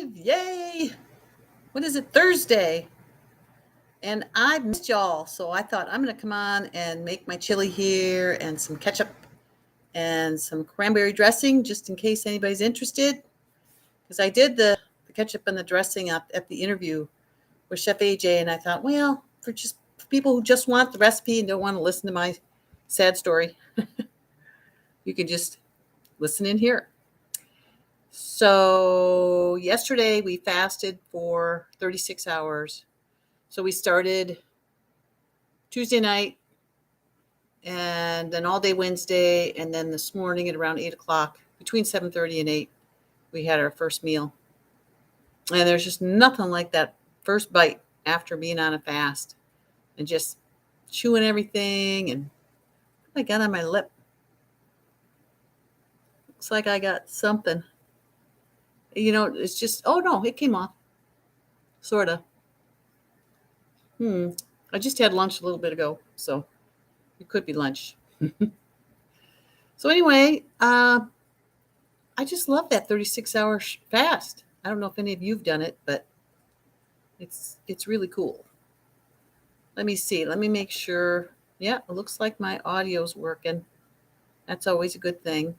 live. Yay. What is it? Thursday. And I missed y'all. So I thought I'm going to come on and make my chili here and some ketchup and some cranberry dressing just in case anybody's interested. Because I did the ketchup and the dressing up at the interview with Chef AJ. And I thought, well, for people who just want the recipe and don't want to listen to my sad story, you can just listen in here. So yesterday we fasted for 36 hours. So we started Tuesday night and then all day Wednesday. And then this morning at around 8 o'clock, between 7:30 and 8, we had our first meal. And there's just nothing like that first bite after being on a fast and just chewing everything. And what I got on my lip. Looks like I got something. It's just, oh no, it came off. Sort of. I just had lunch a little bit ago, so it could be lunch. So anyway, I just love that 36-hour fast. I don't know if any of you've done it, but it's really cool. Let me see. Let me make sure. Yeah, it looks like my audio's working. That's always a good thing.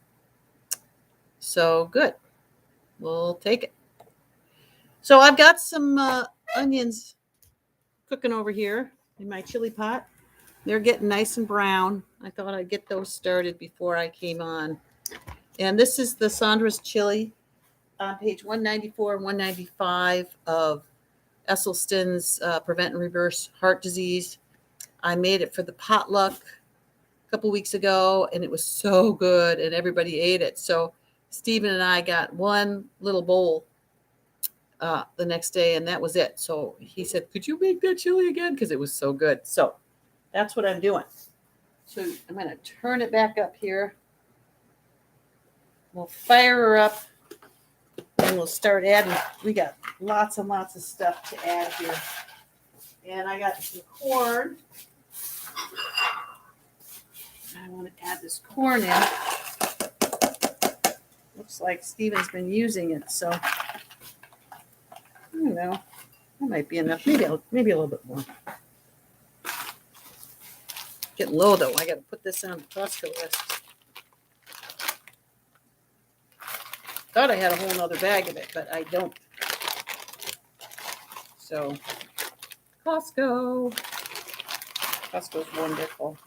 So good. We'll take it. So I've got some onions cooking over here in my chili pot. They're getting nice and brown. I thought I'd get those started before I came on. And this is the Sandra's chili on page 194 and 195 of Esselstyn's Prevent and Reverse Heart Disease. I made it for the potluck a couple weeks ago, and it was so good, and everybody ate it. So Stephen and I got one little bowl the next day, and that was it. So he said, could you make that chili again? Because it was so good. So that's what I'm doing. So I'm going to turn it back up here. We'll fire her up, and we'll start adding. We got lots and lots of stuff to add here. And I got some corn. I want to add this corn in. Looks like Steven's been using it, so I don't know. That might be enough. Maybe a little bit more. Getting low though. I got to put this on the Costco list. Thought I had a whole nother bag of it, but I don't. So Costco's wonderful.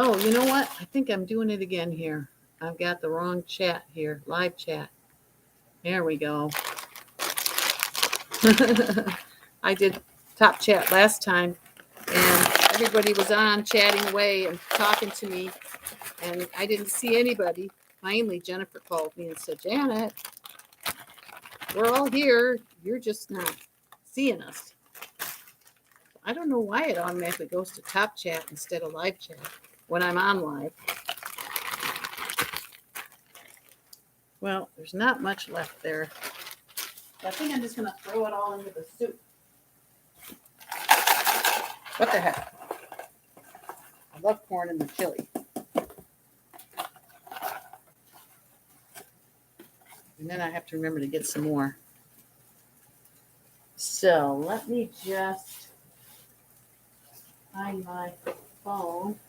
Oh, you know what? I think I'm doing it again here. I've got the wrong chat here. Live chat. There we go. I did top chat last time, and everybody was on chatting away and talking to me, and I didn't see anybody. Finally, Jennifer called me and said, Janet, we're all here. You're just not seeing us. I don't know why it automatically goes to top chat instead of live chat when I'm on live. Well, there's not much left there. I think I'm just going to throw it all into the soup. What the heck? I love corn in the chili. And then I have to remember to get some more. So let me just find my phone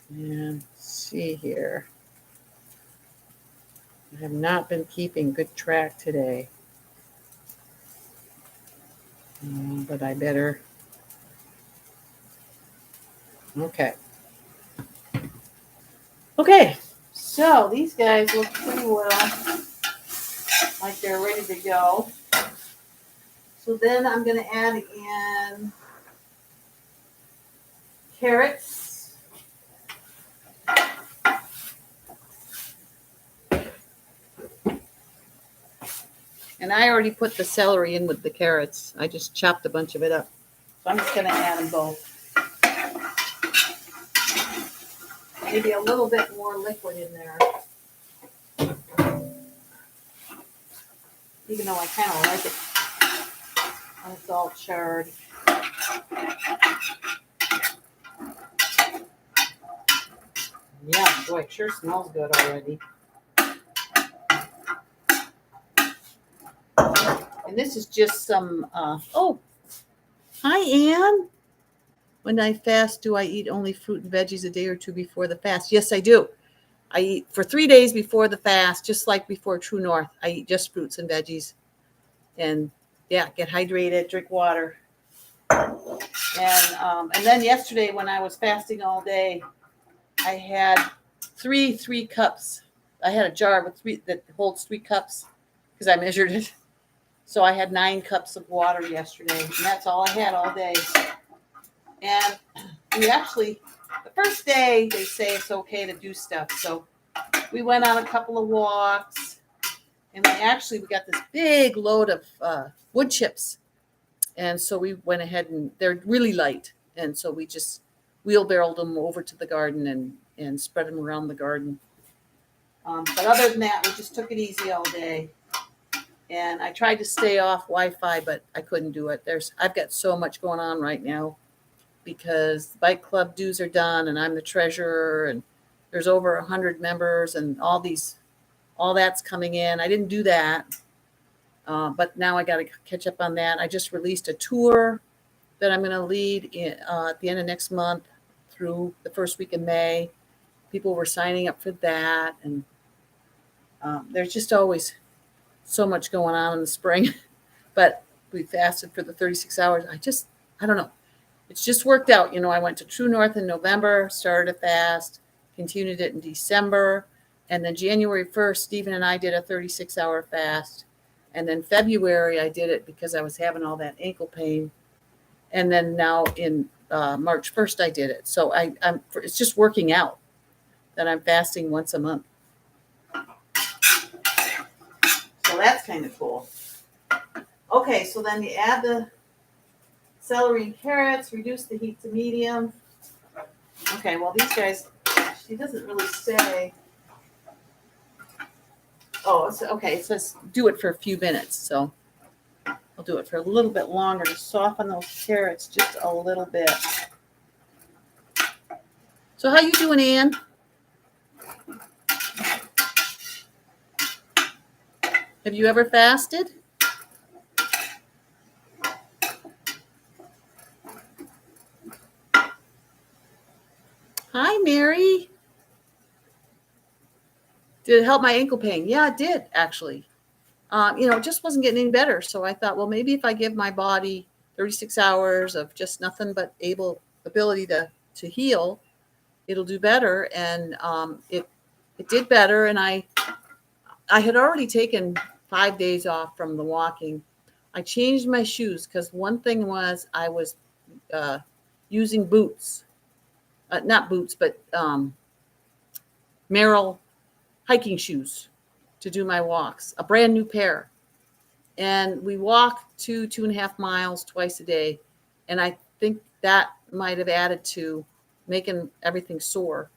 and see here. I have not been keeping good track today. But I better. Okay. Okay. So these guys look pretty well like they're ready to go. So then I'm going to add in carrots. And I already put the celery in with the carrots. I just chopped a bunch of it up. So I'm just going to add them both. Maybe a little bit more liquid in there. Even though I kind of like it when it's all charred. Yeah, boy, it sure smells good already. And this is just some, oh, hi, Ann. When I fast, do I eat only fruit and veggies a day or two before the fast? Yes, I do. I eat for 3 days before the fast, just like before True North. I eat just fruits and veggies. And yeah, get hydrated, drink water. And then yesterday when I was fasting all day, I had three cups. I had a jar with three that holds 3 cups because I measured it. So I had 9 cups of water yesterday, and that's all I had all day. And we actually, the first day they say it's okay to do stuff. So we went on a couple of walks, and we got this big load of wood chips. And so we went ahead, and they're really light. And so we just wheelbarrowed them over to the garden and spread them around the garden. But other than that, we just took it easy all day. And I tried to stay off Wi-Fi, but I couldn't do it. I've got so much going on right now because the bike club dues are done, and I'm the treasurer, and there's over 100 members, and all that's coming in. I didn't do that, but now I got to catch up on that. I just released a tour that I'm going to lead at the end of next month through the first week of May. People were signing up for that, and there's just always so much going on in the spring. But we fasted for the 36 hours. I don't know. It's just worked out. I went to True North in November, started a fast, continued it in December. And then January 1st, Stephen and I did a 36-hour fast. And then February, I did it because I was having all that ankle pain. And then now in March 1st, I did it. So it's just working out that I'm fasting once a month. So that's kind of cool. Okay, so then you add the celery and carrots, reduce the heat to medium. Okay, well, these guys, she doesn't really say. Oh, okay, it says do it for a few minutes. So I'll do it for a little bit longer to soften those carrots just a little bit. So how you doing, Ann? Have you ever fasted? Hi, Mary. Did it help my ankle pain? Yeah, it did, actually. It just wasn't getting any better. So I thought, well, maybe if I give my body 36 hours of just nothing but ability to heal, it'll do better. And it did better. And I had already taken 5 days off from the walking. I changed my shoes because one thing was I was using boots, not boots, but Merrill hiking shoes to do my walks, a brand new pair. And we walk 2.5 miles twice a day. And I think that might have added to making everything sore.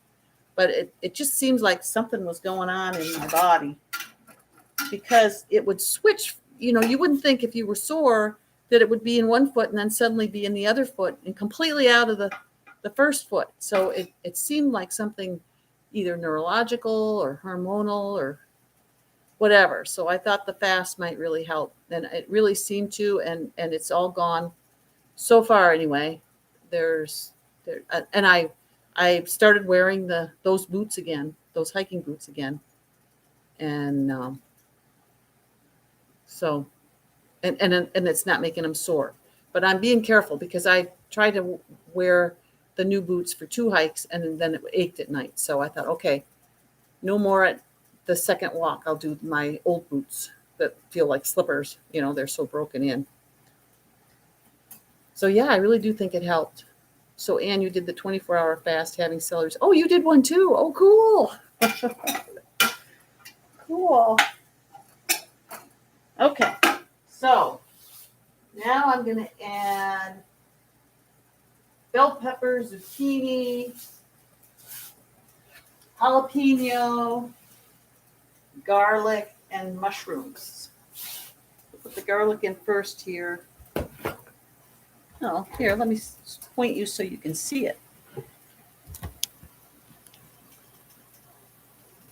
But it just seems like something was going on in my body because it would switch. You wouldn't think if you were sore that it would be in one foot and then suddenly be in the other foot and completely out of the first foot. So it seemed like something either neurological or hormonal or whatever. So I thought the fast might really help. And it really seemed to, and it's all gone so far anyway. And I started wearing those boots again, those hiking boots again. And so, and it's not making them sore. But I'm being careful because I tried to wear the new boots for 2 hikes and then it ached at night. So I thought, okay, no more at the second walk. I'll do my old boots that feel like slippers. They're so broken in. So yeah, I really do think it helped. So Ann, you did the 24-hour fast having celery. Oh, you did one too. Oh, cool. Cool. Okay. So now I'm going to add bell peppers, zucchini, jalapeno, garlic, and mushrooms. I'll put the garlic in first here. Oh, here, let me point you so you can see it.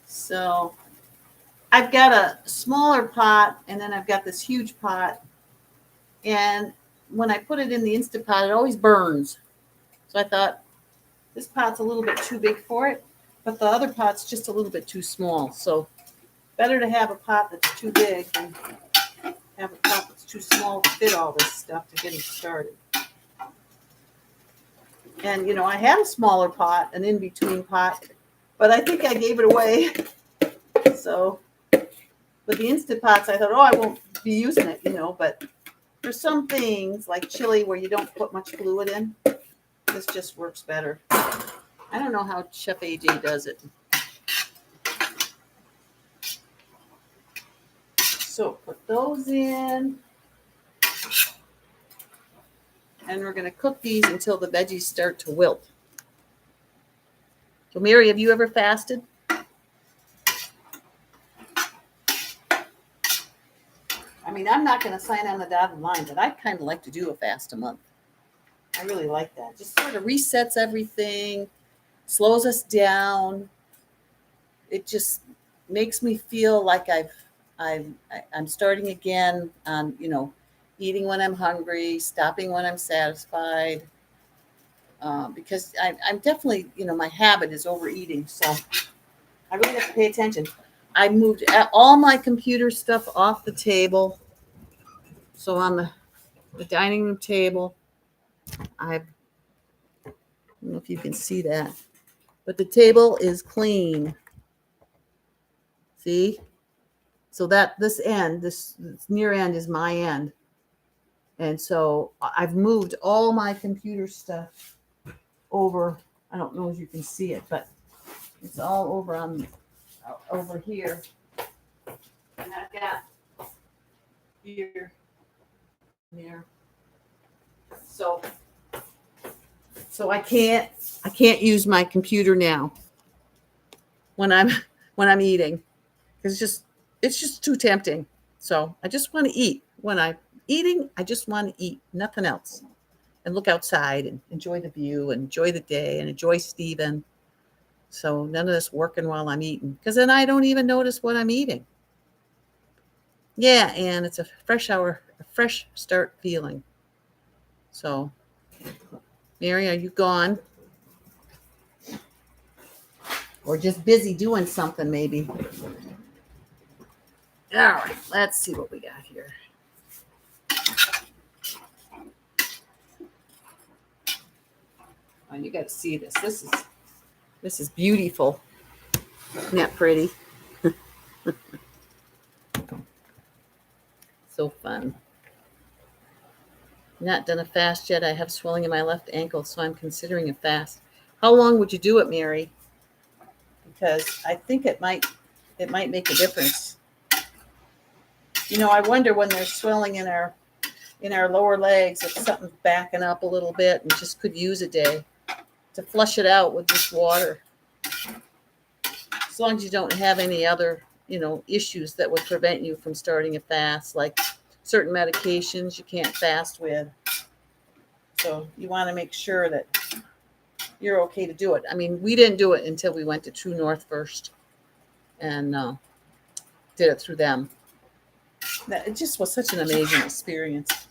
So I've got a smaller pot, and then I've got this huge pot. And when I put it in the Instant Pot, it always burns. So I thought, this pot's a little bit too big for it, but the other pot's just a little bit too small. So better to have a pot that's too big than have a pot that's too small to fit all this stuff to get it started. And, I had a smaller pot, an in-between pot, but I think I gave it away. So with the Instant Pots, I thought, oh, I won't be using it, but for some things like chili where you don't put much fluid in, this just works better. I don't know how Chef AJ does it. So put those in. And we're going to cook these until the veggies start to wilt. So Mary, have you ever fasted? I mean, I'm not going to sign on the dotted line, but I kind of like to do a fast a month. I really like that. Just sort of resets everything, slows us down. It just makes me feel like I'm starting again on, eating when I'm hungry, stopping when I'm satisfied. Because I'm definitely, my habit is overeating. So I really have to pay attention. I moved all my computer stuff off the table. So on the dining room table, I don't know if you can see that, but the table is clean. See? So that this near end is my end. And so I've moved all my computer stuff over. I don't know if you can see it, but it's all over here. And I've got here, there. So I can't use my computer now when I'm eating. It's just too tempting. So I just want to eat. When I'm eating, I just want to eat, nothing else. And look outside and enjoy the view and enjoy the day and enjoy Steven. So none of this working while I'm eating, because then I don't even notice what I'm eating. Yeah, and it's a fresh start feeling. So, Mary, are you gone? Or just busy doing something, maybe? All right, let's see what we got here. Oh, you got to see this. This is beautiful. Isn't that pretty? So fun. Not done a fast yet. I have swelling in my left ankle, so I'm considering a fast. How long would you do it, Mary? Because I think it might make a difference. I wonder when there's swelling in our lower legs, if something's backing up a little bit and just could use a day to flush it out with this water. As long as you don't have any other, issues that would prevent you from starting a fast, like certain medications you can't fast with. So you want to make sure that you're okay to do it. I mean, we didn't do it until we went to True North first and did it through them. It just was such an amazing experience.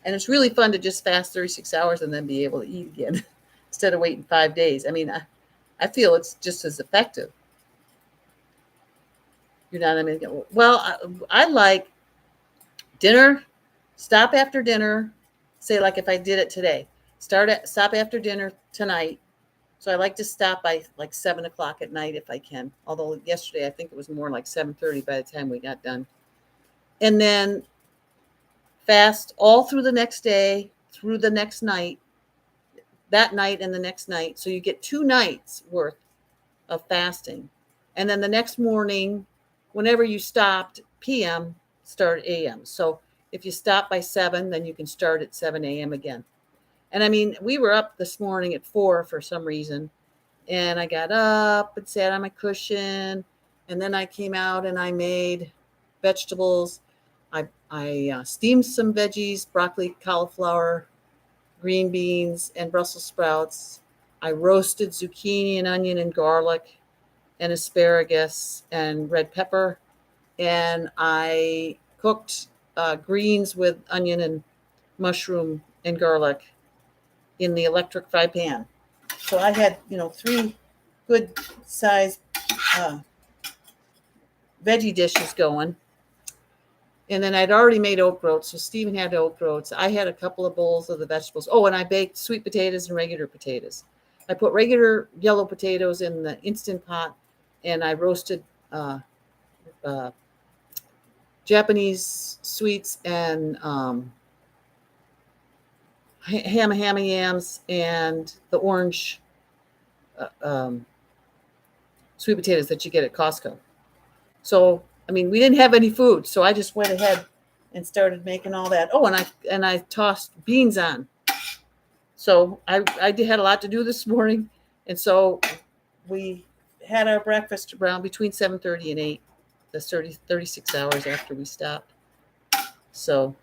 And it's really fun to just fast 36 hours and then be able to eat again instead of waiting 5 days. I mean, I feel it's just as effective. You know what I mean? Well, I like dinner, stop after dinner. Say, like if I did it today, stop after dinner tonight. So I like to stop by like 7 o'clock at night if I can. Although yesterday I think it was more like 7:30 by the time we got done. And then fast all through the next day, through the next night, that night and the next night. So you get 2 nights worth of fasting. And then the next morning, whenever you stopped p.m., start a.m. So if you stop by 7, then you can start at 7 a.m. again. And I mean, we were up this morning at 4 for some reason. And I got up and sat on my cushion. And then I came out and I made vegetables. I steamed some veggies, broccoli, cauliflower, green beans, and Brussels sprouts. I roasted zucchini and onion and garlic and asparagus and red pepper. And I cooked greens with onion and mushroom and garlic in the electric fry pan. So I had, 3 good sized uh, veggie dishes going. And then I'd already made oat groats, so Stephen had oat groats. I had a couple of bowls of the vegetables. Oh, and I baked sweet potatoes and regular potatoes. I put regular yellow potatoes in the Instant Pot, and I roasted uh, Japanese sweets and ham yams and the orange sweet potatoes that you get at Costco. So, I mean, we didn't have any food, so I just went ahead and started making all that. Oh, and I tossed beans on. So I had a lot to do this morning, and so we had our breakfast around between 7:30 and 8. That's 36 hours after we stopped. So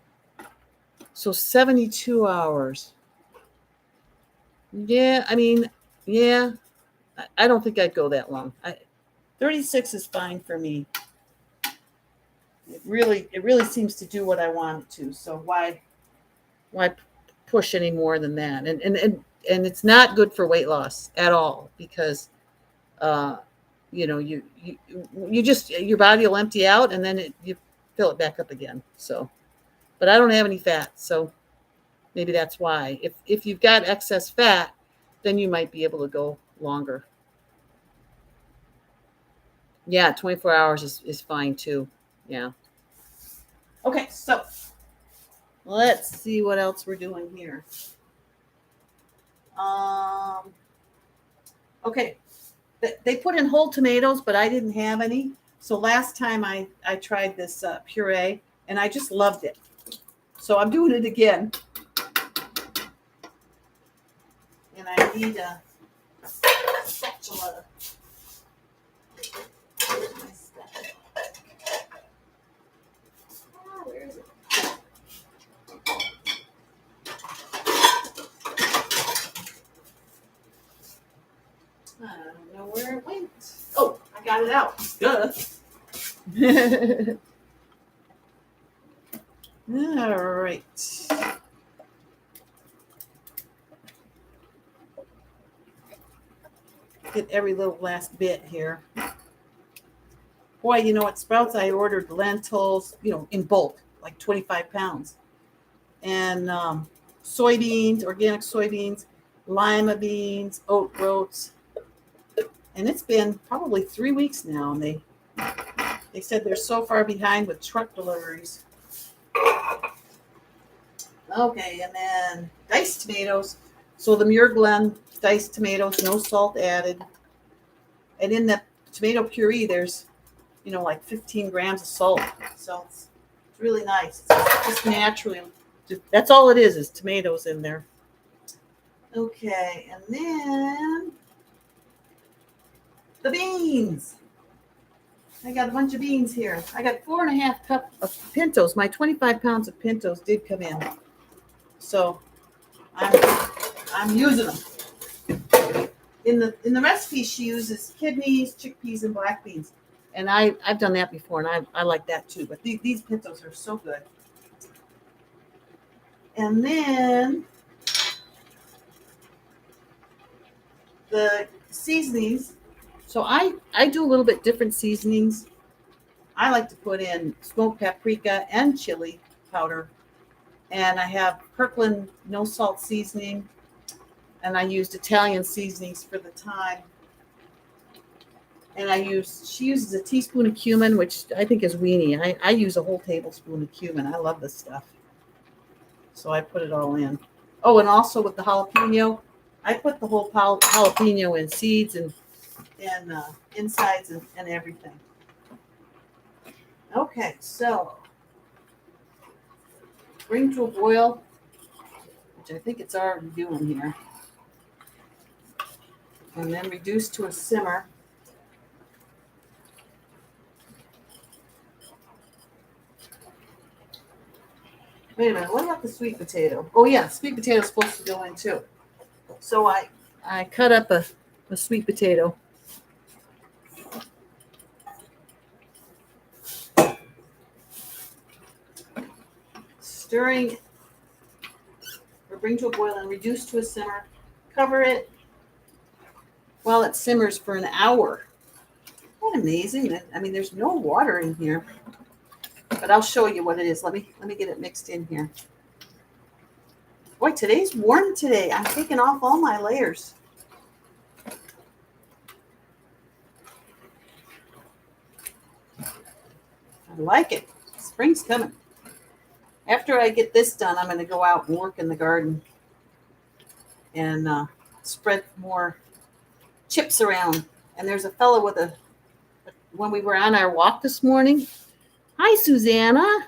72 hours. Yeah, I mean, yeah, I don't think I'd go that long. 36 is fine for me. It really seems to do what I want it to. So why push any more than that? And it's not good for weight loss at all because uh, you just your body will empty out and then you fill it back up again. So, but I don't have any fat, so maybe that's why. If you've got excess fat, then you might be able to go longer. Yeah, 24 hours is fine too. Yeah. Okay, so let's see what else we're doing here. Um, okay, they put in whole tomatoes, but I didn't have any. So last time I tried this puree, and I just loved it. So I'm doing it again, and I need a spatula. Where is it? I don't know where it went. Oh, I got it out. Duh. All right. Get every little last bit here. Boy, at Sprouts, I ordered lentils, in bulk, like 25 pounds. And soybeans, organic soybeans, lima beans, oat groats. And it's been probably 3 weeks now. And they said they're so far behind with truck deliveries. Okay, and then diced tomatoes. So the Muir Glen diced tomatoes, no salt added. And in the tomato puree, there's, like 15 grams of salt. So it's really nice. It's just naturally. That's all it is tomatoes in there. Okay, and then the beans. I got a bunch of beans here. I got 4.5 cups of pintos. My 25 pounds of pintos did come in. So I'm using them. In the recipe, she uses kidneys, chickpeas, and black beans. And I've done that before, and I like that too. But these pintos are so good. And then the seasonings. So I do a little bit different seasonings. I like to put in smoked paprika and chili powder. And I have Kirkland no salt seasoning. And I used Italian seasonings for the thyme. And she uses a teaspoon of cumin, which I think is weenie. I use a whole tablespoon of cumin. I love this stuff. So I put it all in. Oh, and also with the jalapeno, I put the whole jalapeno in seeds and insides and everything. Okay, so bring to a boil, which I think it's already doing here. And then reduce to a simmer. Wait a minute, what about the sweet potato? Oh yeah, sweet potato is supposed to go in too. So I cut up a sweet potato. stirring or bring to a boil and reduce to a simmer. Cover it while it simmers for an hour. Isn't that amazing? I mean, there's no water in here, but I'll show you what it is. Let me get it mixed in here. Boy, today's warm today. I'm taking off all my layers. I like it. Spring's coming. After I get this done, I'm going to go out and work in the garden and spread more chips around. And there's a fellow with when we were on our walk this morning. Hi, Susanna.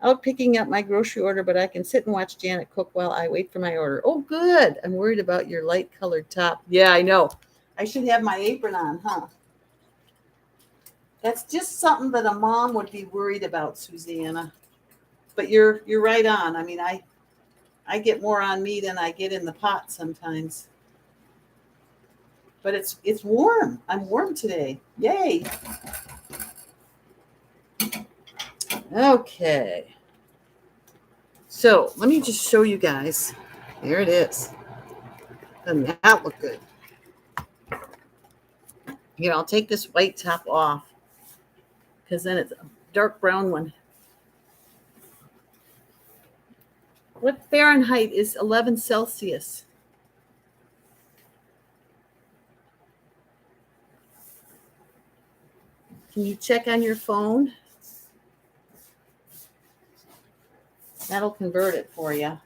Out picking up my grocery order, but I can sit and watch Janet cook while I wait for my order. Oh, good. I'm worried about your light colored top. Yeah, I know. I should have my apron on, huh? That's just something that a mom would be worried about, Susanna. But you're right on. I mean, I get more on me than I get in the pot sometimes. But it's warm. I'm warm today. Yay. Okay. So let me just show you guys. There it is. Doesn't that look good? Here, I'll take this white top off because then it's a dark brown one. What Fahrenheit is 11 Celsius? Can you check on your phone? That'll convert it for you.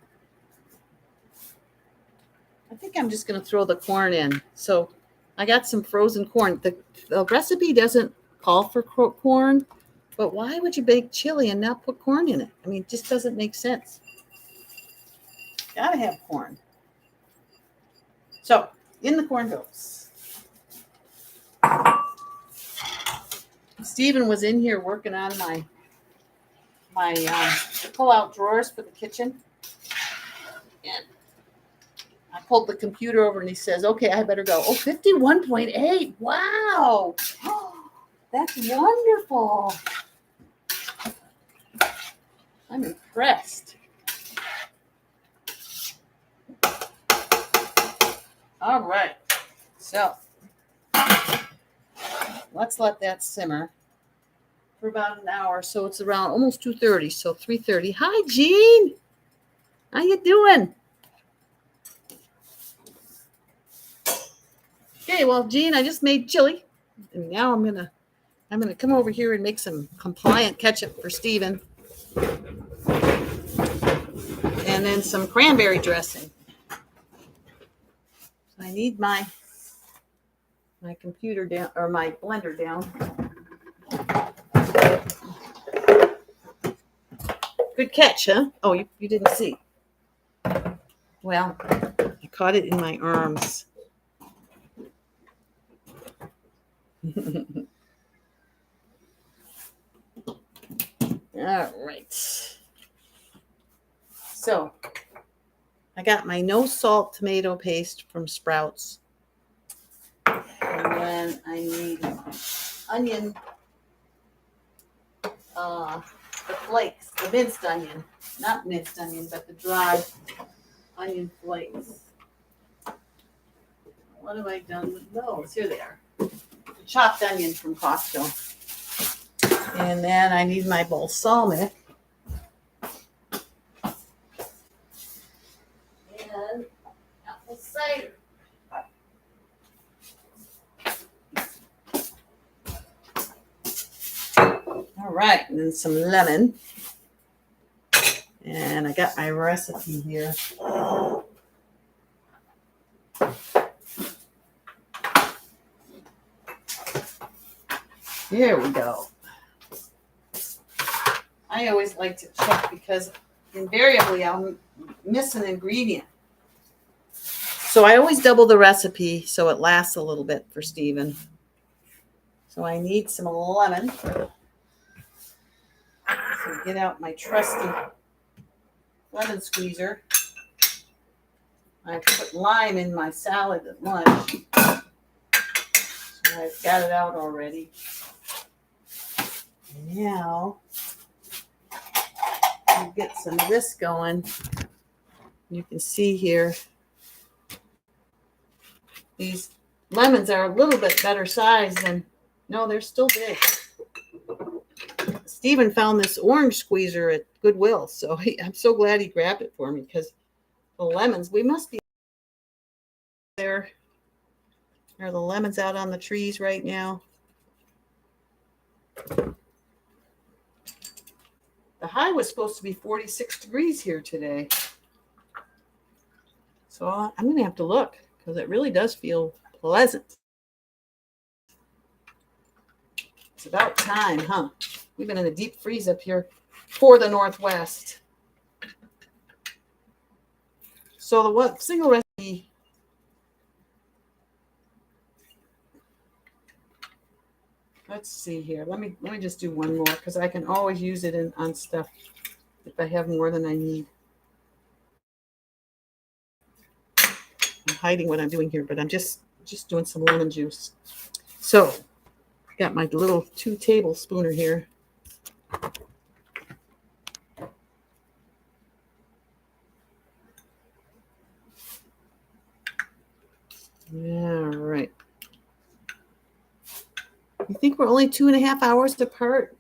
I think I'm just going to throw the corn in. So I got some frozen corn. The recipe doesn't call for corn, but why would you bake chili and not put corn in it? I mean, it just doesn't make sense. Gotta have corn. So in the corn goes. Stephen was in here working on my pull-out drawers for the kitchen, and I pulled the computer over, and he says, "Okay, I better go." Oh, 51.8! Wow, that's wonderful. I'm impressed. All right, so let's let that simmer for about an hour. So it's around almost 2:30, so 3:30. Hi, Jean. How you doing? Okay, well, Jean, I just made chili, and now I'm gonna come over here and make some compliant ketchup for Stephen, and then some cranberry dressing. So I need my computer down, or my blender down. Good catch, huh? Oh, you didn't see. Well, I caught it in my arms. All right. So I got my no salt tomato paste from Sprouts. And then I need onion, the flakes, the minced onion, not minced onion, but the dry onion flakes. What have I done with those? Here they are. The chopped onion from Costco. And then I need my balsamic. And apple cider. All right, and then some lemon. And I got my recipe here. Here we go. I always like to check because invariably I'll miss an ingredient. So I always double the recipe so it lasts a little bit for Stephen. So I need some lemon. So get out my trusty lemon squeezer. I put lime in my salad at lunch. So I've got it out already. Now we'll get some of this going. You can see here, these lemons are a little bit better size than, no, they're still big. Stephen found this orange squeezer at Goodwill, so I'm so glad he grabbed it for me, because the lemons, we must be there. Are the lemons out on the trees right now? The high was supposed to be 46 degrees here today. So I'm going to have to look, because it really does feel pleasant. It's about time, huh? We've been in a deep freeze up here for the Northwest. So the single recipe, let's see here. Let me just do one more, because I can always use it on stuff if I have more than I need. I'm hiding what I'm doing here, but I'm just doing some lemon juice. So got my little 2 tablespooner here. All right. You think we're only 2.5 hours apart?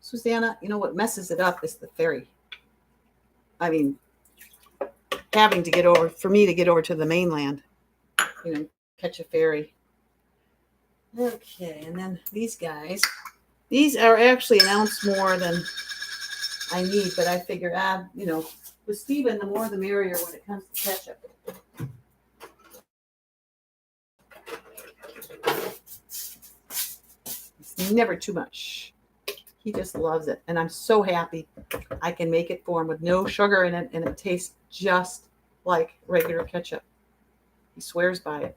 Susanna, you know what messes it up is the ferry. I mean, having to get over, for me to get over to the mainland, catch a ferry. Okay, and then these guys, these are actually an ounce more than I need, but I figure, with Stephen, the more the merrier when it comes to ketchup. It's never too much. He just loves it, and I'm so happy I can make it for him with no sugar in it, and it tastes just like regular ketchup. He swears by it.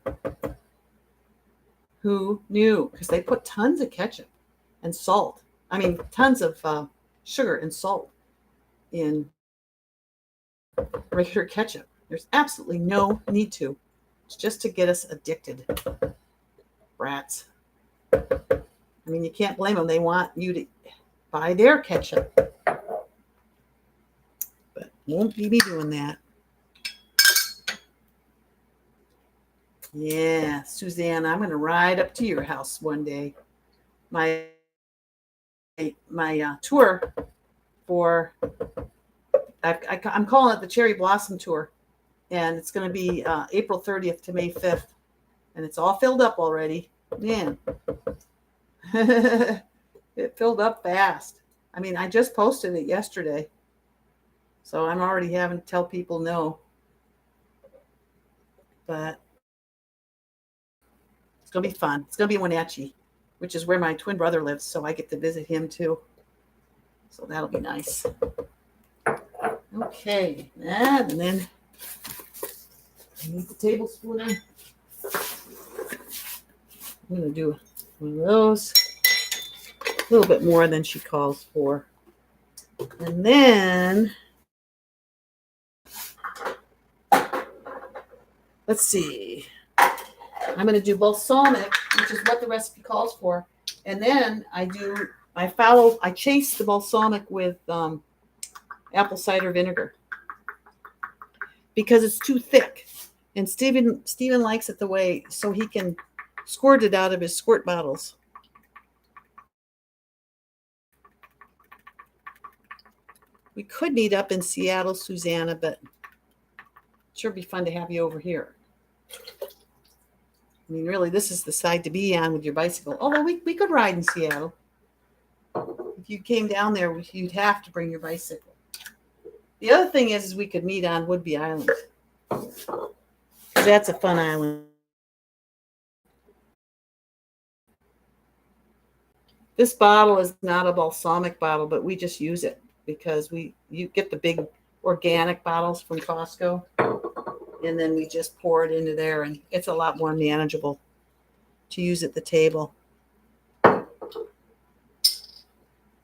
Who knew? Because they put tons of ketchup and salt. I mean, tons of sugar and salt in regular ketchup. There's absolutely no need to. It's just to get us addicted. Rats. I mean, you can't blame them. They want you to buy their ketchup. But won't be me doing that. Yeah, Suzanne, I'm going to ride up to your house one day. My tour for, I'm calling it the Cherry Blossom Tour, and it's going to be April 30th to May 5th, and it's all filled up already. Man, it filled up fast. I mean, I just posted it yesterday, so I'm already having to tell people no. But it's going to be fun. It's going to be in Wenatchee, which is where my twin brother lives, so I get to visit him too. So that'll be nice. Okay, and then I need the tablespoon. I'm going to do one of those, a little bit more than she calls for. And then, let's see. I'm going to do balsamic, which is what the recipe calls for. And then I chase the balsamic with apple cider vinegar because it's too thick. And Stephen likes it the way, so he can squirt it out of his squirt bottles. We could meet up in Seattle, Susanna, but it sure be fun to have you over here. I mean, really, this is the side to be on with your bicycle. Although we could ride in Seattle. If you came down there, you'd have to bring your bicycle. The other thing is we could meet on Woodby Island. That's a fun island. This bottle is not a balsamic bottle, but we just use it because you get the big organic bottles from Costco, and then we just pour it into there, and it's a lot more manageable to use at the table.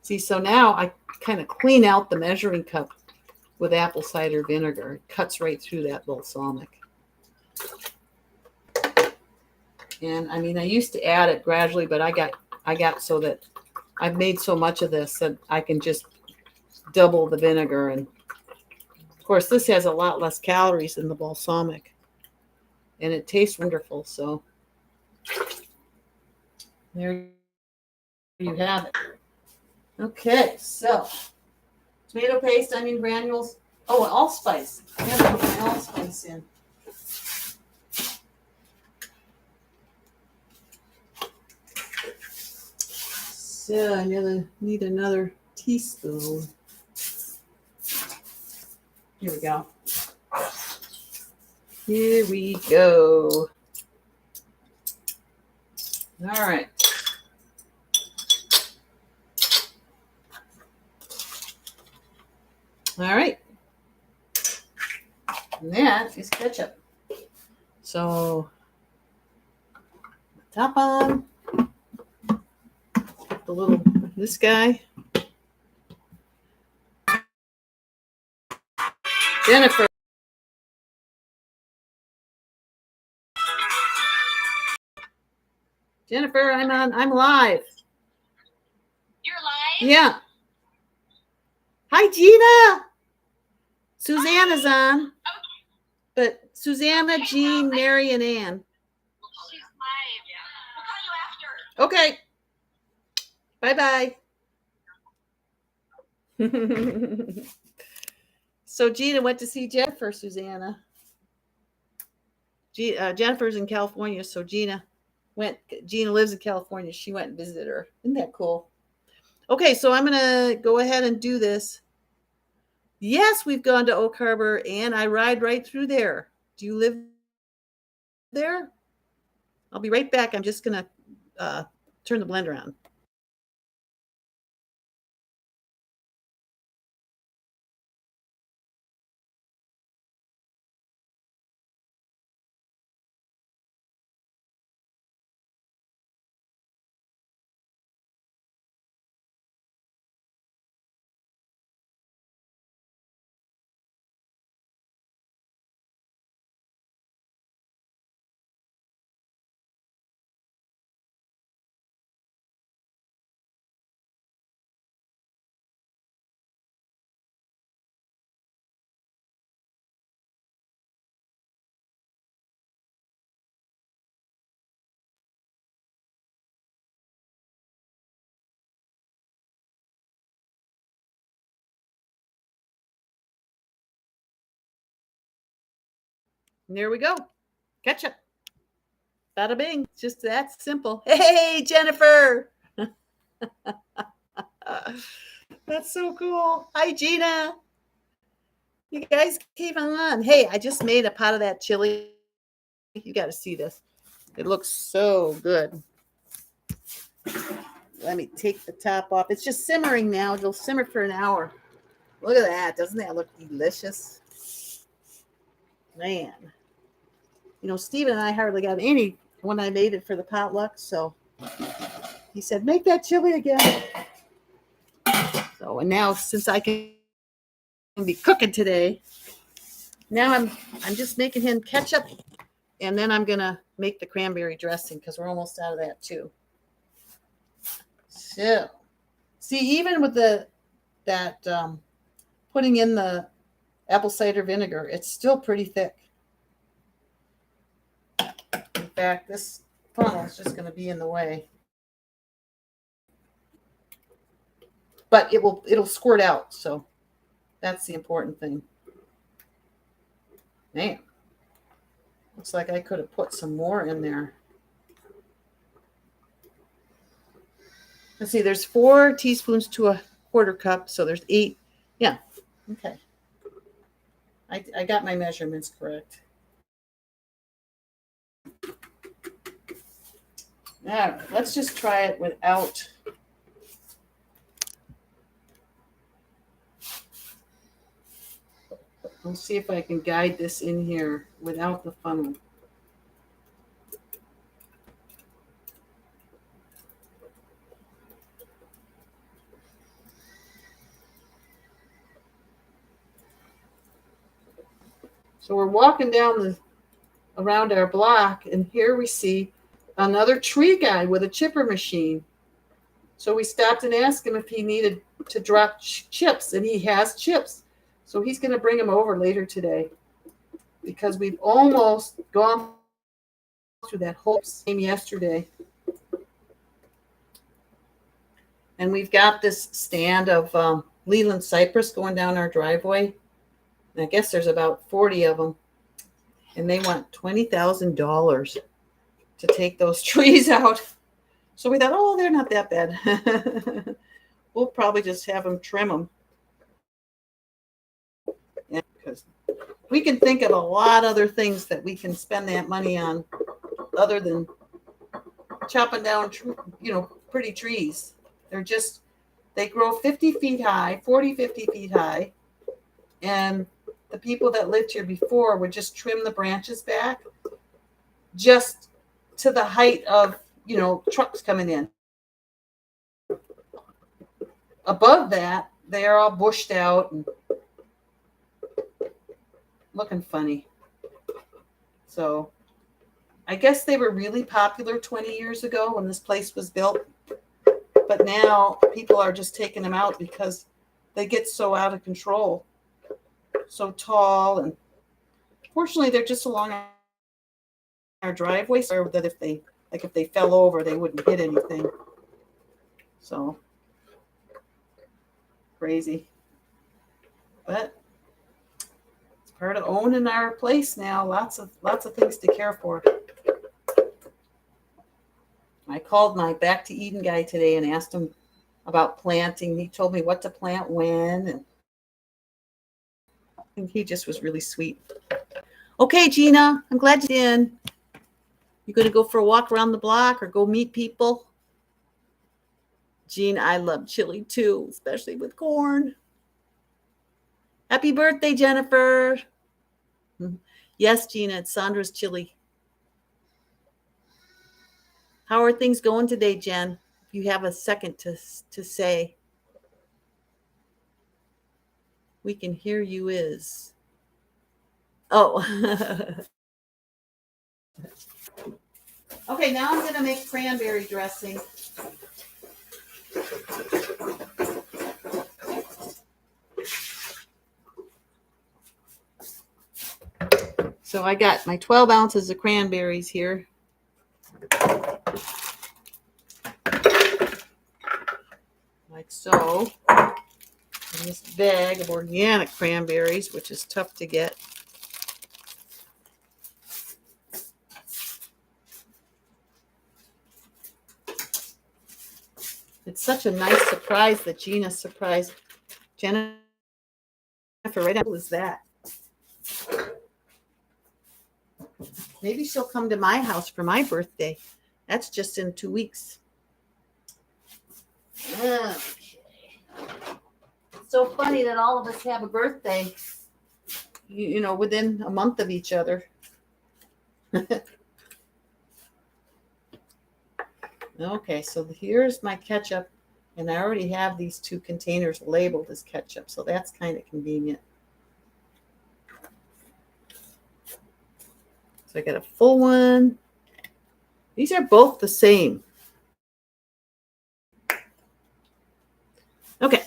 See, so now I kind of clean out the measuring cup with apple cider vinegar. It cuts right through that balsamic. And I mean, I used to add it gradually, but I got so that I've made so much of this that I can just double the vinegar. And of course, this has a lot less calories than the balsamic, and it tastes wonderful. So there you have it. Okay, so tomato paste, onion granules. Oh, allspice. I gotta put my allspice in. So I'm gonna need another teaspoon. Here we go. Here we go. All right. All right. And that is ketchup. So, top on the little, this guy. Jennifer. Jennifer, I'm live. You're live? Yeah. Hi, Gina. Susanna's on. Okay. But Susanna, Jean, Mary, and Ann. She's live. We'll call you after. Okay. Bye-bye. So Gina went to see Jennifer, Susanna. Jennifer's in California, so Gina lives in California. She went and visited her. Isn't that cool? Okay, so I'm going to go ahead and do this. Yes, we've gone to Oak Harbor, and I ride right through there. Do you live there? I'll be right back. I'm just going to turn the blender on. And there we go. Ketchup. Bada bing. It's just that simple. Hey, Jennifer. That's so cool. Hi, Gina. You guys came on. Hey, I just made a pot of that chili. You got to see this. It looks so good. Let me take the top off. It's just simmering now. It'll simmer for an hour. Look at that. Doesn't that look delicious? Man. You know, Stephen and I hardly got any when I made it for the potluck. So he said, make that chili again. So, and now since I can be cooking today, now I'm just making him ketchup, and then I'm gonna make the cranberry dressing because we're almost out of that too. So, see, even with that putting in the apple cider vinegar, it's still pretty thick. In fact, this funnel is just going to be in the way, but it'll squirt out. So that's the important thing. Man, looks like I could have put some more in there. Let's see, there's 4 teaspoons to a quarter cup, so there's 8. Yeah, okay. I got my measurements correct. All right, let's just try it without. Let's see if I can guide this in here without the funnel. So we're walking down around our block, and here we see another tree guy with a chipper machine. So we stopped and asked him if he needed to drop chips, and he has chips. So he's going to bring them over later today because we've almost gone through that whole game yesterday. And we've got this stand of Leland cypress going down our driveway. And I guess there's about 40 of them. And they want $20,000 to take those trees out. So we thought, oh, they're not that bad. We'll probably just have them trim them. Because we can think of a lot other things that we can spend that money on other than chopping down, pretty trees. They grow 50 feet high, 40, 50 feet high. And the people that lived here before would just trim the branches back just to the height of, trucks coming in. Above that, they are all bushed out and looking funny. So I guess they were really popular 20 years ago when this place was built. But now people are just taking them out because they get so out of control, so tall. And fortunately, they're just along our driveway so that if they fell over, they wouldn't hit anything. So crazy. But it's part of owning our place now. Lots of things to care for. I called my Back to Eden guy today and asked him about planting. He told me what to plant when, and he just was really sweet. Okay, Gina, I'm glad you're in. You going to go for a walk around the block or go meet people? Gina, I love chili too, especially with corn. Happy birthday, Jennifer. Yes, Gina, it's Sandra's chili. How are things going today, Jen? If you have a second to say. We can hear you is. Oh. Okay, now I'm going to make cranberry dressing. So I got my 12 ounces of cranberries here. Like so. And this bag of organic cranberries, which is tough to get. It's such a nice surprise that Gina surprised Jennifer right now. What was that? Maybe she'll come to my house for my birthday. That's just in 2 weeks. Okay. It's so funny that all of us have a birthday, within a month of each other. Okay, so here's my ketchup, and I already have these 2 containers labeled as ketchup, so that's kind of convenient. So I got a full one. These are both the same. Okay.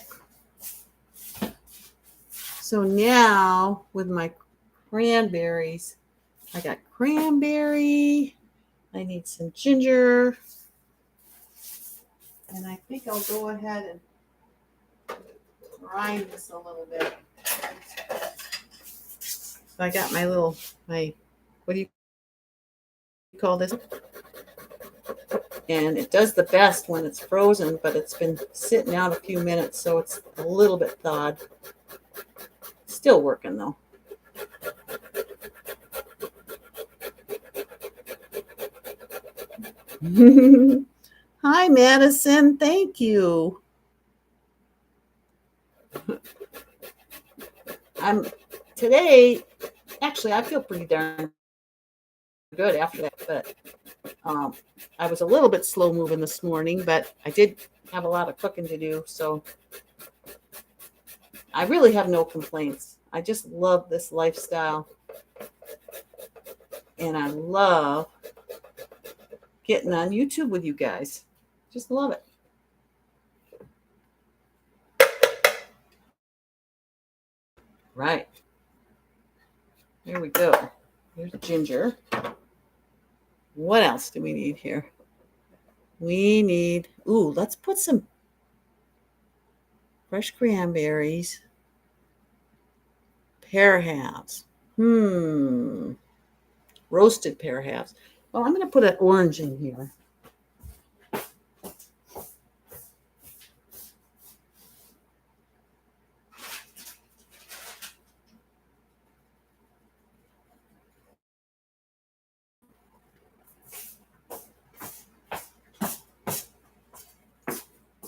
So now with my cranberries, I got cranberry. I need some ginger. And I think I'll go ahead and grind this a little bit. So I got my what do you call this? And it does the best when it's frozen, but it's been sitting out a few minutes, so it's a little bit thawed. Still working though. Hi, Madison. Thank you. Actually, I feel pretty darn good after that, but I was a little bit slow moving this morning, but I did have a lot of cooking to do, so I really have no complaints. I just love this lifestyle, and I love getting on YouTube with you guys. Just love it. There we go. Here's ginger. What else do we need here? We need, let's put some fresh cranberries. Pear halves. Roasted pear halves. Well, I'm going to put an orange in here.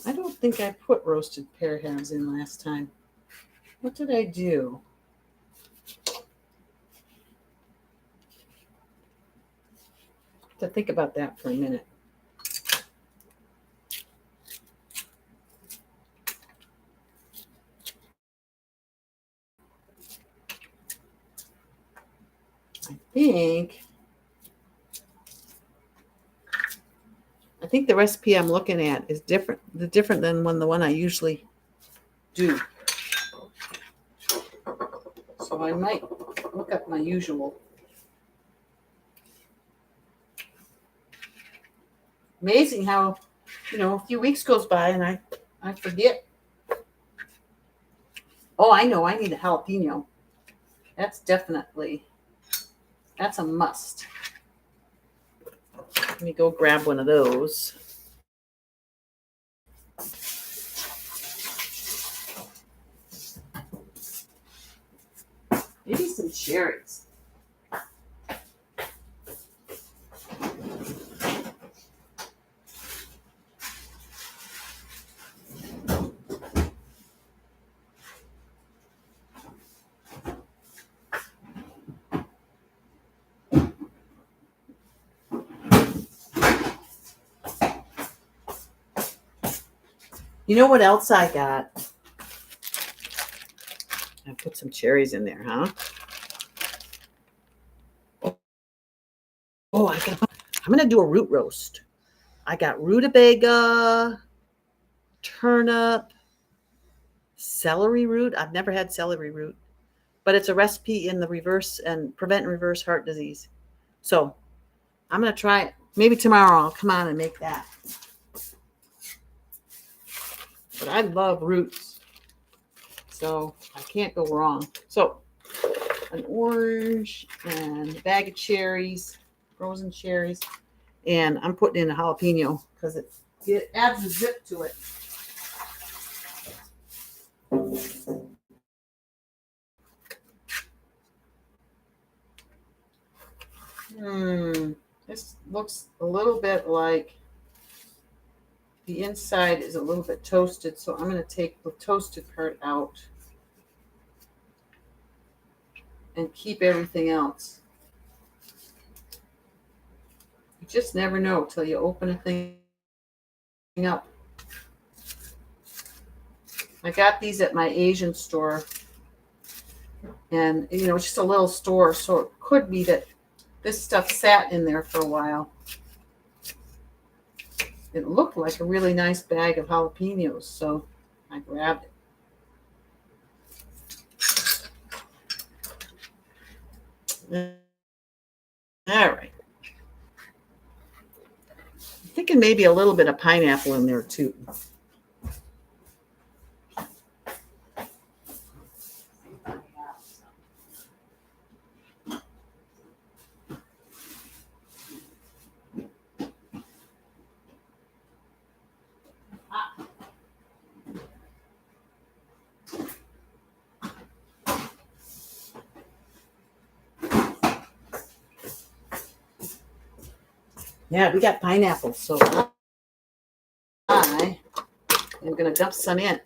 I don't think I put roasted pear halves in last time. What did I do? To think about that for a minute. I think the recipe I'm looking at is different than the one I usually do. So I might look up my usual. Amazing how, a few weeks goes by and I forget. Oh, I know, I need a jalapeno. That's a must. Let me go grab one of those. Maybe some cherries. You know what else I got? I put some cherries in there, huh? I'm going to do a root roast. I got rutabaga, turnip, celery root. I've never had celery root, but it's a recipe in the reverse and prevent and reverse heart disease. So I'm going to try it. Maybe tomorrow I'll come on and make that. But I love roots, so I can't go wrong. So an orange and a bag of cherries, frozen cherries, and I'm putting in a jalapeno because it adds a zip to it. This looks a little bit like the inside is a little bit toasted, so I'm going to take the toasted part out and keep everything else. You just never know till you open a thing up. I got these at my Asian store, and it's just a little store, so it could be that this stuff sat in there for a while. It looked like a really nice bag of jalapenos, so I grabbed it. All right. I'm thinking maybe a little bit of pineapple in there too. Yeah, we got pineapple, so I am going to dump some in.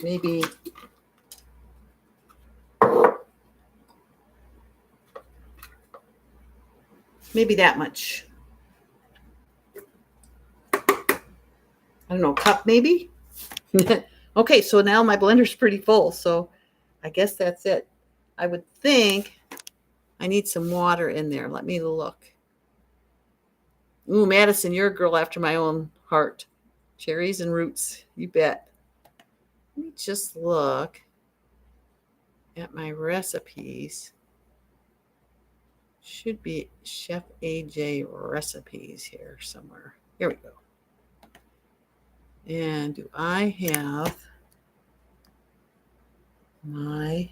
Maybe that much. I don't know, cup maybe? Okay, so now my blender's pretty full, so I guess that's it. I would think I need some water in there. Let me look. Ooh, Madison, you're a girl after my own heart. Cherries and roots, you bet. Let me just look. at my recipes. Should be Chef AJ recipes here somewhere. Here we go. And do I have my,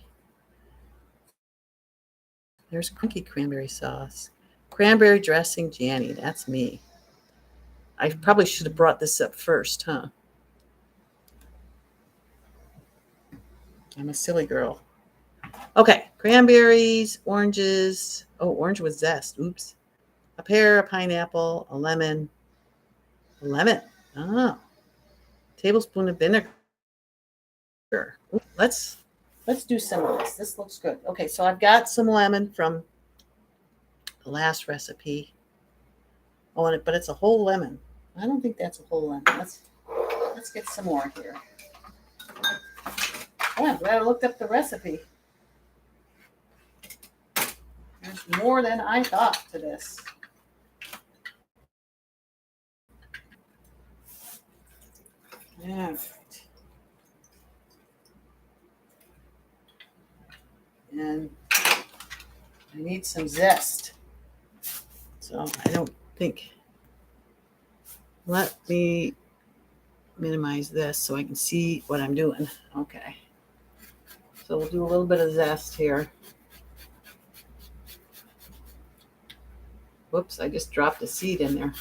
there's cranky cranberry sauce. Cranberry dressing, Janny. That's me. I probably should have brought this up first, huh? I'm a silly girl. Okay, cranberries, oranges. Oh, orange with zest. Oops. A pear, a pineapple, a lemon. A lemon. Oh. Tablespoon of vinegar. Let's do some of this. This looks good. Okay, so I've got some lemon from the last recipe. Oh, but it's a whole lemon. I don't think that's a whole lemon. Let's get some more here. Oh, I'm glad I looked up the recipe. There's more than I thought to this. All right. And I need some zest. So I don't think, let me minimize this so I can see what I'm doing. Okay. So we'll do a little bit of zest here. Whoops, I just dropped a seed in there.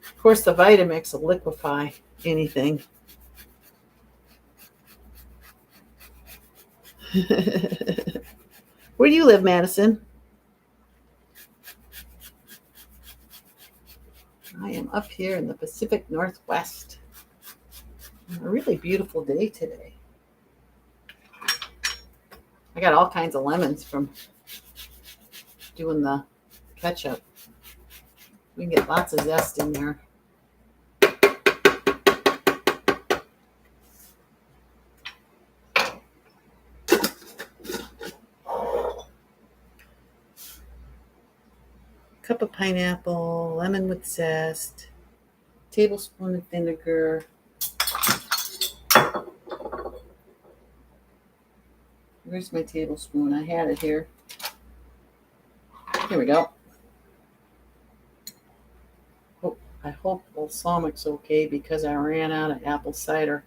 Of course, the Vitamix will liquefy anything. Where do you live, Madison? I am up here in the Pacific Northwest. A really beautiful day today. I got all kinds of lemons from doing the ketchup. We can get lots of zest in there. Cup of pineapple, lemon with zest, tablespoon of vinegar. Where's my tablespoon? I had it here. Here we go. Oh, I hope balsamic's okay because I ran out of apple cider.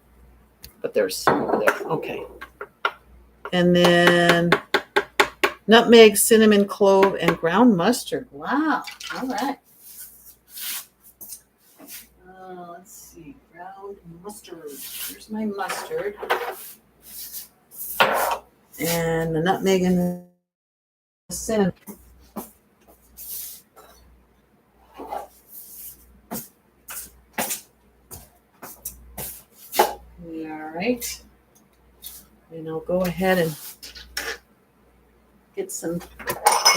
But there's some over there. Okay. And then nutmeg, cinnamon, clove, and ground mustard. Wow. All right. Let's see. Ground mustard. Here's my mustard. And the nutmeg and the cinnamon. All right. And I'll go ahead and get some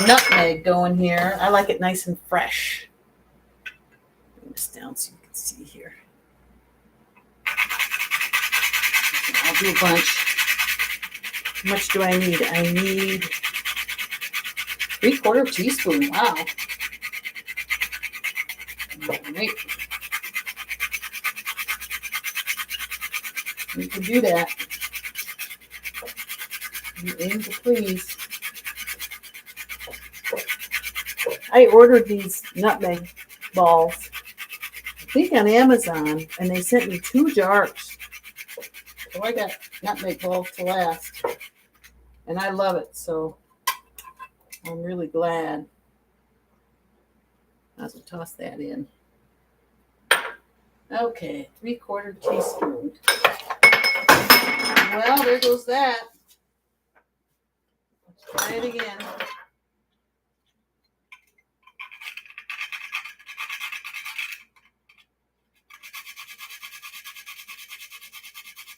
nutmeg going here. I like it nice and fresh. Bring this down so you can see here. I'll do a bunch. How much do I need? I need 3/4 teaspoon. Wow. All right. You can do that. You aim to please. I ordered these nutmeg balls, I think on Amazon, and they sent me 2 jars. So I got nutmeg balls to last. And I love it, so I'm really glad. I'll toss that in. Okay, 3/4 teaspoon. Well, there goes that. Let's try it again.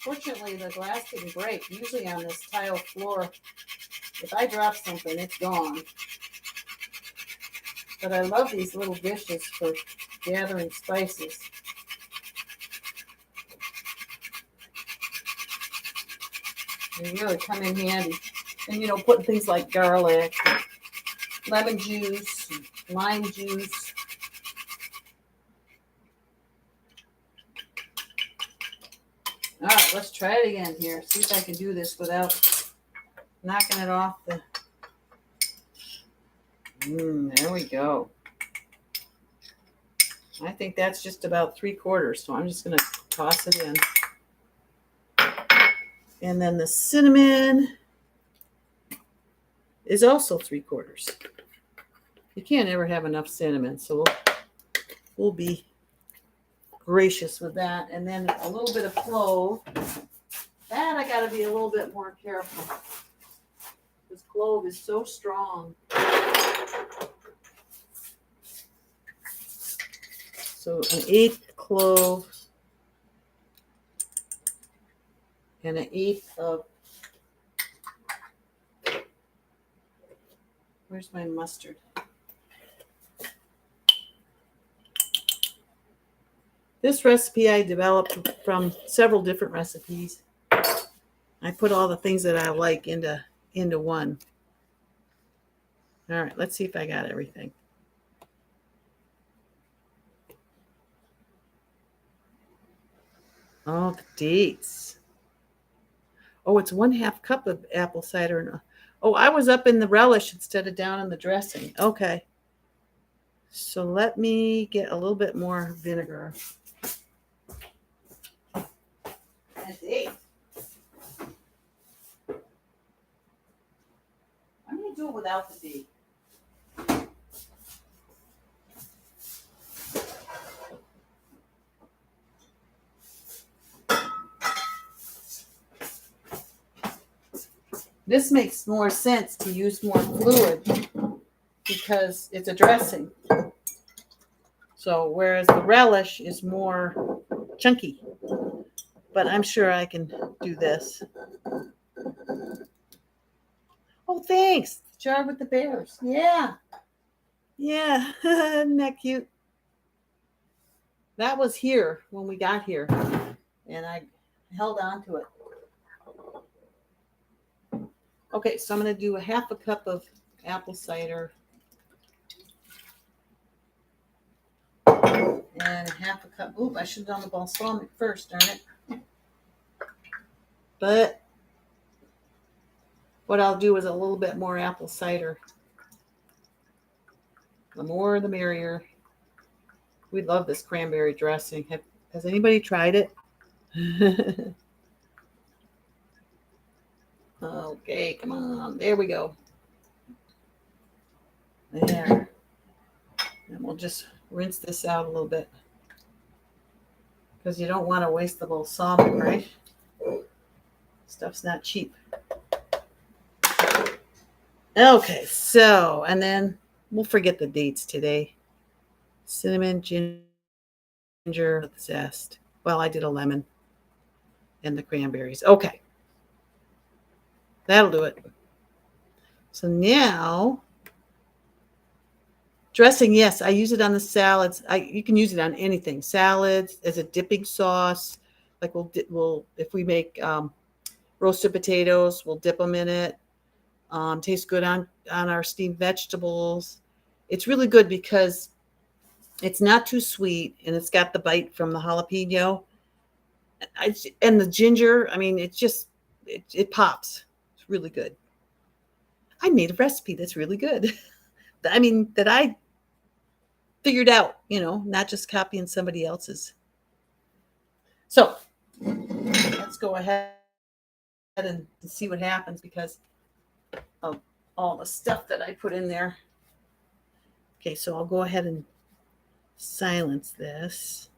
Fortunately, the glass didn't break. Usually on this tile floor, if I drop something, it's gone. But I love these little dishes for gathering spices. They really come in handy. And, you know, putting things like garlic, lemon juice, lime juice. All right, let's try it again here. See if I can do this without knocking it off the. There we go. I think that's just about 3/4. So I'm just going to toss it in. And then the cinnamon is also 3/4. You can't ever have enough cinnamon. So we'll be gracious with that. And then a little bit of clove. That I got to be a little bit more careful. This clove is so strong. So an 1/8 clove and an 1/8 of, where's my mustard? This recipe I developed from several different recipes. I put all the things that I like into one. All right, let's see if I got everything. Oh, the dates. Oh, it's 1/2 cup of apple cider. Oh, I was up in the relish instead of down in the dressing. Okay. So let me get a little bit more vinegar. And date. I'm going to do it without the date. This makes more sense to use more fluid because it's a dressing. So whereas the relish is more chunky. But I'm sure I can do this. Oh, thanks. Jar with the bears. Yeah. Yeah. Isn't that cute? That was here when we got here. And I held on to it. Okay, so I'm going to do 1/2 cup of apple cider. And 1/2 cup. Oop, I should have done the balsamic first, darn it. But what I'll do is a little bit more apple cider. The more the merrier. We love this cranberry dressing. Has anybody tried it? Okay, come on. There we go. There. And we'll just rinse this out a little bit. Because you don't want to waste the balsamic, right? Stuff's not cheap. Okay, so, and then we'll forget the dates today. Cinnamon, ginger, zest. Well, I did a lemon and the cranberries. Okay. That'll do it. So now, dressing, yes, I use it on the salads. You can use it on anything. Salads, as a dipping sauce. Like we'll if we make roasted potatoes, we'll dip them in it. Tastes good on our steamed vegetables. It's really good because it's not too sweet and it's got the bite from the jalapeno. And the ginger, I mean, it pops. It's really good. I made a recipe that's really good. I mean, that I figured out, not just copying somebody else's. So let's go ahead and see what happens because of all the stuff that I put in there. Okay, so I'll go ahead and silence this.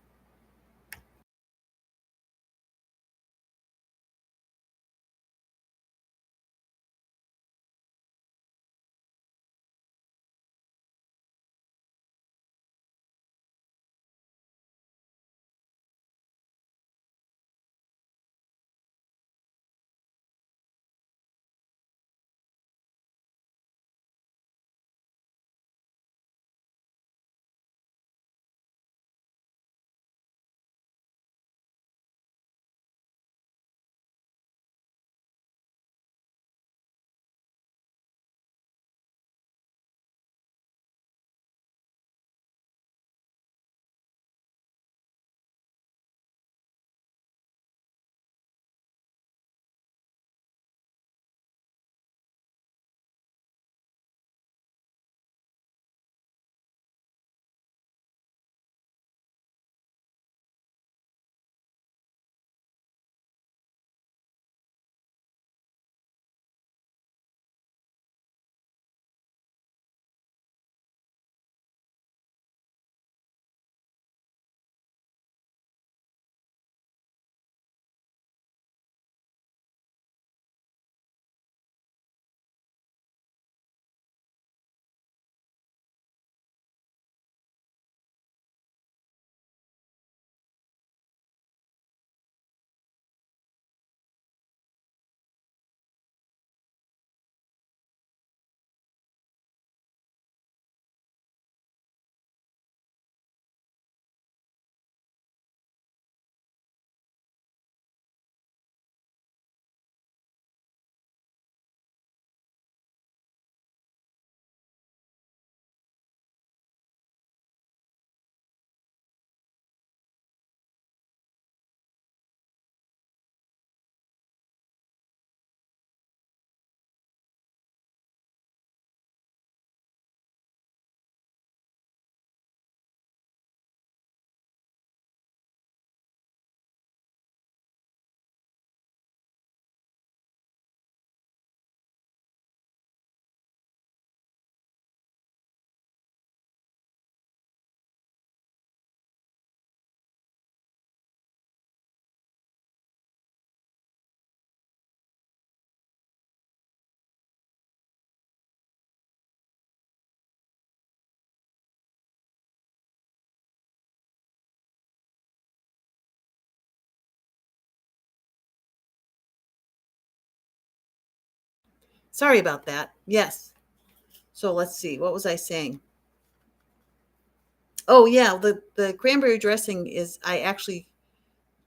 Sorry about that. Yes. So let's see. What was I saying? Oh yeah, the cranberry dressing is I actually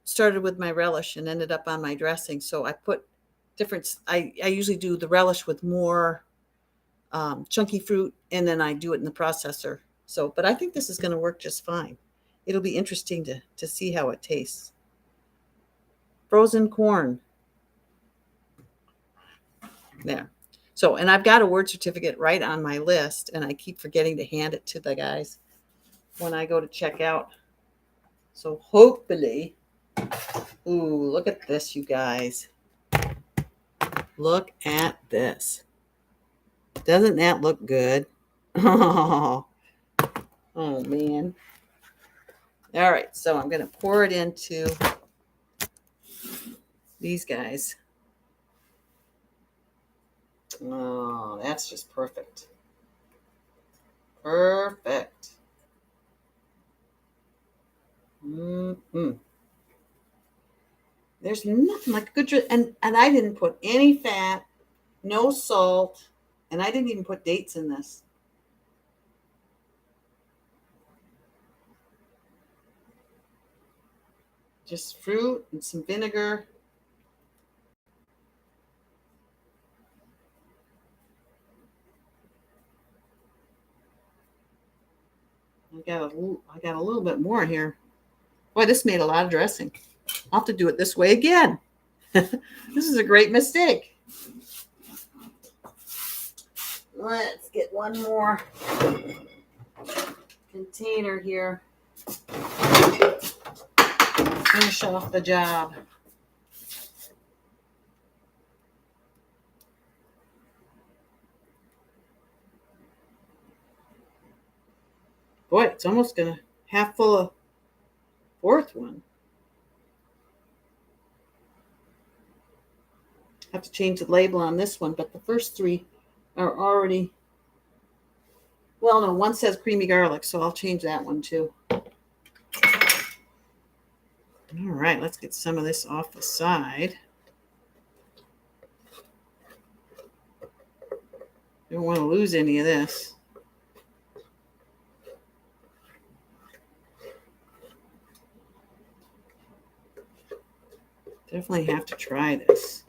started with my relish and ended up on my dressing. So I put different. I usually do the relish with more chunky fruit, and then I do it in the processor. So, but I think this is going to work just fine. It'll be interesting to see how it tastes. Frozen corn. There. So, and I've got a word certificate right on my list, and I keep forgetting to hand it to the guys when I go to check out. So hopefully, ooh, look at this, you guys. Look at this. Doesn't that look good? Oh, oh man. All right, so I'm going to pour it into these guys. Oh, that's just perfect. Perfect. Mm-hmm. There's nothing like a good and I didn't put any fat, no salt, and I didn't even put dates in this. Just fruit and some vinegar. I got a little bit more here. Boy, this made a lot of dressing. I'll have to do it this way again. This is a great mistake. Let's get one more container here. Finish off the job. Boy, it's almost gonna half full of fourth one. I have to change the label on this one, but the first three are already. Well, no, one says creamy garlic, so I'll change that one too. All right, let's get some of this off the side. Don't want to lose any of this. Definitely have to try this.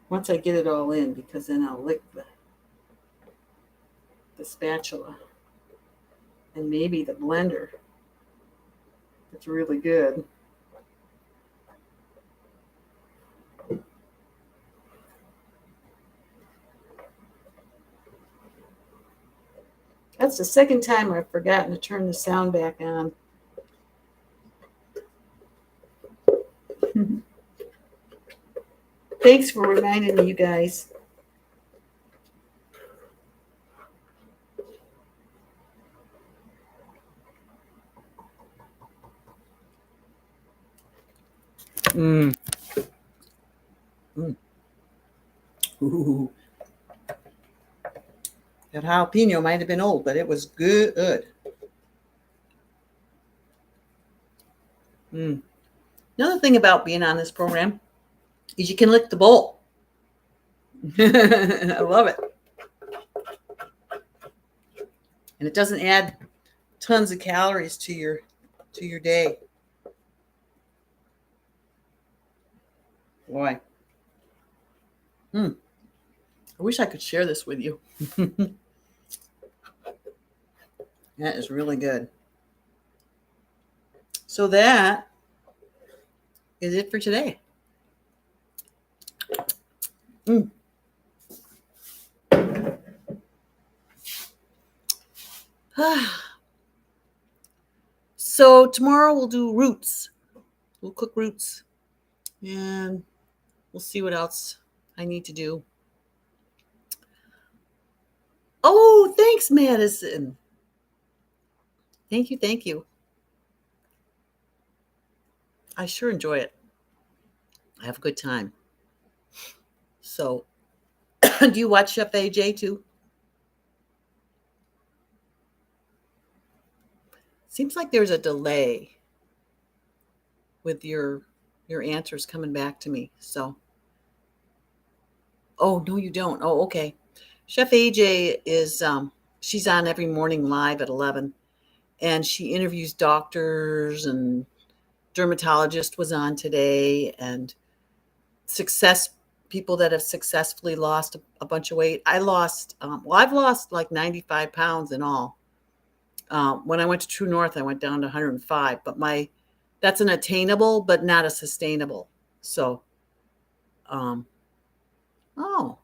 Once I get it all in, because then I'll lick the spatula and maybe the blender. It's really good. That's the second time I've forgotten to turn the sound back on. Thanks for reminding me, you guys. Mm. Mm. Ooh. That jalapeno might have been old, but it was good. Mm. Another thing about being on this program is you can lick the bowl. I love it. And it doesn't add tons of calories to your day. Boy. I wish I could share this with you. That is really good. So that is it for today. So tomorrow we'll do roots. We'll cook roots. And we'll see what else I need to do. Oh, thanks, Madison. Thank you. Thank you. I sure enjoy it. I have a good time. So, do you watch Chef AJ too? Seems like there's a delay. with your answers coming back to me. So, oh no, you don't. Oh, okay. Chef AJ is she's on every morning live at 11, and she interviews doctors, and dermatologist was on today, and success people that have successfully lost a bunch of weight. I lost I've lost like 95 pounds in all. When I went to True North, I went down to 105, but that's an attainable but not a sustainable. So um oh,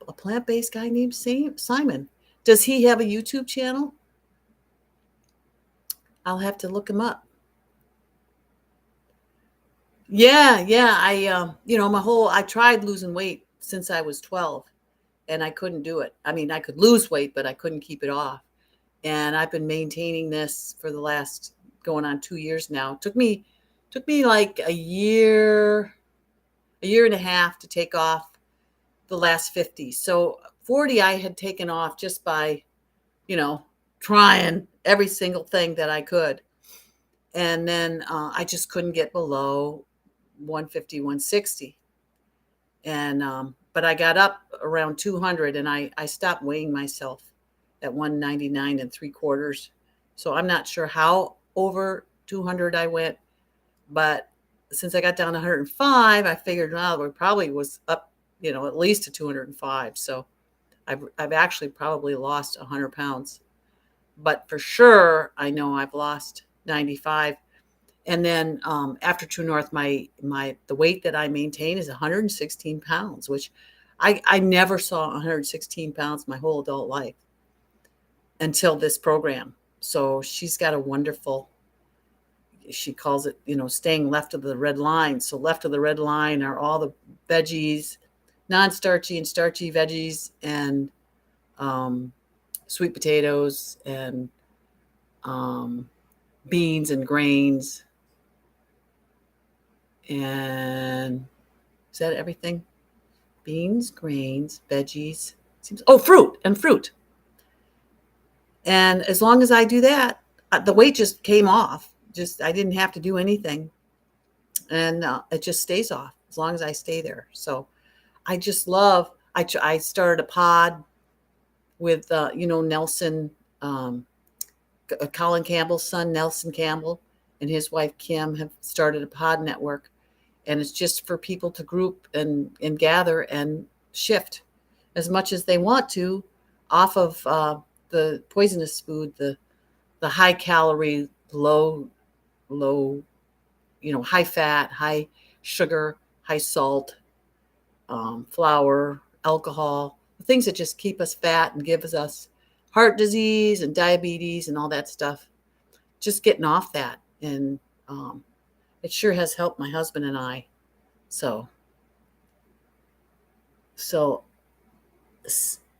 a plant-based guy named Simon. Does he have a YouTube channel? I'll have to look him up. Yeah, yeah. I tried losing weight since I was 12, and I couldn't do it. I mean, I could lose weight, but I couldn't keep it off. And I've been maintaining this for the last going on 2 years now. Took me like a year and a half to take off the last 50. So 40 I had taken off just by, you know, trying every single thing that I could. And then I just couldn't get below 150, 160. And but I got up around 200, and I stopped weighing myself at 199 and 3/4. So I'm not sure how over 200 I went, but since I got down to 105, I figured, well, we probably was up, at least to 205. So I've actually probably lost 100 pounds, but for sure I know I've lost 95. And then after True North, the weight that I maintain is 116 pounds, which I never saw 116 pounds my whole adult life until this program. So she's got a wonderful, she calls it, staying left of the red line. So left of the red line are all the veggies, non-starchy and starchy veggies, and sweet potatoes, and beans and grains. And is that everything? Beans, grains, veggies. Fruit and fruit. And as long as I do that, the weight just came off. Just I didn't have to do anything, and it just stays off as long as I stay there. So I just love. I started a pod with Nelson, Colin Campbell's son Nelson Campbell, and his wife Kim have started a pod network, and it's just for people to group and gather and shift as much as they want to off of the poisonous food, the high calorie, low, high fat, high sugar, high salt, flour, alcohol, the things that just keep us fat and give us heart disease and diabetes and all that stuff. Just getting off that, and it sure has helped my husband and I. So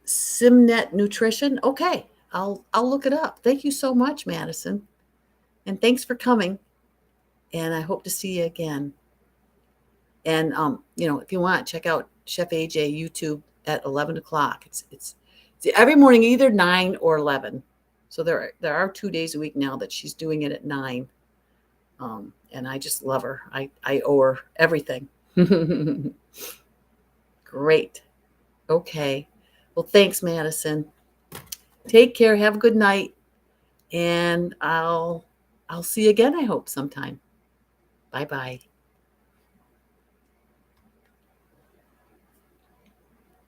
Simnet Nutrition. Okay, I'll look it up. Thank you so much, Madison, and thanks for coming. And I hope to see you again. And if you want, check out Chef AJ YouTube at 11 o'clock. It's every morning, either 9 or 11. So there are 2 days a week now that she's doing it at 9. And I just love her. I owe her everything. Great. Okay. Well, thanks, Madison. Take care. Have a good night. And I'll see you again, I hope, sometime. Bye-bye.